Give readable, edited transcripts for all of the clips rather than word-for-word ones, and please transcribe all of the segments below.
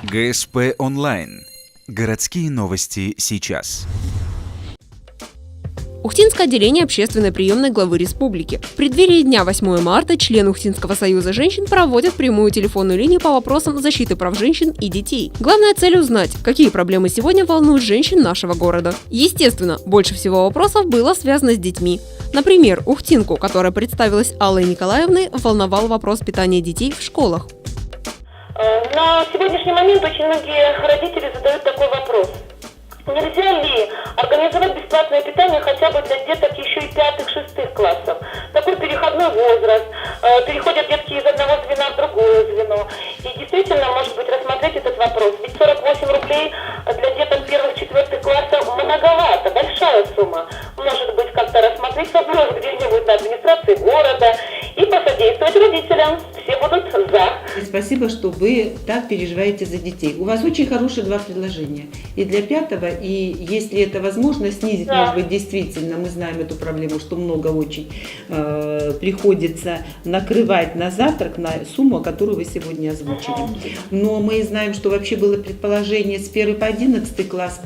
ГСП онлайн. Городские новости сейчас. Ухтинское отделение общественной приемной главы республики. В преддверии дня 8 марта члены Ухтинского союза женщин проводят прямую телефонную линию по вопросам защиты прав женщин и детей. Главная цель – узнать, какие проблемы сегодня волнуют женщин нашего города. Естественно, больше всего вопросов было связано с детьми. Например, ухтинку, которая представилась Аллой Николаевной, волновал вопрос питания детей в школах. На сегодняшний момент очень многие родители задают такой вопрос. Нельзя ли организовать бесплатное питание хотя бы для деток еще и 5-6 классов? Такой переходной возраст, переходят детки из одного звена в другое звено. И действительно, может быть, рассмотреть этот вопрос. Ведь 48 рублей для деток 1-4 классов многовато, большая сумма. Может быть, как-то рассмотреть вопрос где-нибудь на администрации города и посодействовать родителям. Все будут за. Спасибо, что вы так переживаете за детей. У вас очень хорошие два предложения. И для 5-го, и если это возможно, снизить, может быть, действительно, мы знаем эту проблему, что много очень приходится накрывать на завтрак, на сумму, которую вы сегодня озвучили. Но мы знаем, что вообще было предположение с 1 по 11 класс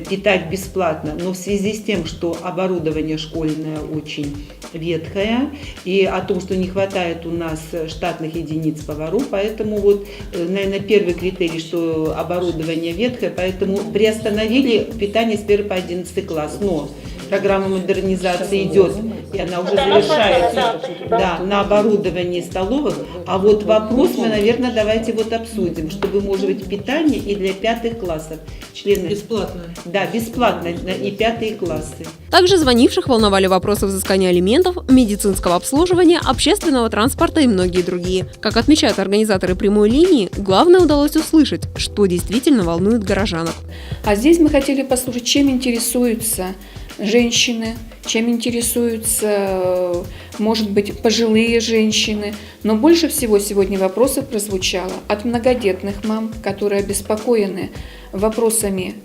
питать бесплатно, но в связи с тем, что оборудование школьное очень ветхое и о том, что не хватает у нас штатных единиц поваров, поэтому вот, наверное, первый критерий, что оборудование ветхое, поэтому приостановили питание с 1 по 11 класс, но программа модернизации идет, и она уже завершается, на оборудовании столовых. А вот вопрос мы, наверное, давайте вот обсудим, чтобы, может быть, питание и для 5 классов. Члены... Бесплатно. Да, бесплатно и 5 классы. Также звонивших волновали вопросы взыскания алиментов, медицинского обслуживания, общественного транспорта и многие другие. Как отмечают организаторы прямой линии, главное удалось услышать, что действительно волнует горожанок. А здесь мы хотели послушать, чем интересуются женщины, чем интересуются, может быть, пожилые женщины. Но больше всего сегодня вопросов прозвучало от многодетных мам, которые обеспокоены вопросами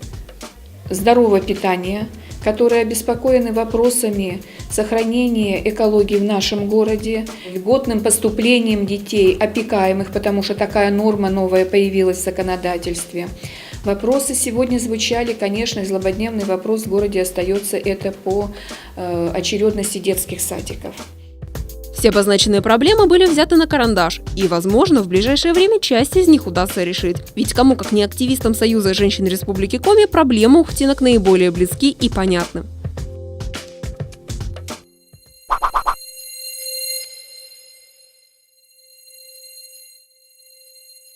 здорового питания, которые обеспокоены вопросами сохранения экологии в нашем городе, льготным поступлением детей, опекаемых, потому что такая норма новая появилась в законодательстве. Вопросы сегодня звучали, конечно, и злободневный вопрос в городе остается, это по очередности детских садиков. Все обозначенные проблемы были взяты на карандаш, и, возможно, в ближайшее время часть из них удастся решить. Ведь кому, как не активистам Союза женщин Республики Коми, проблемы ухтинок наиболее близки и понятны.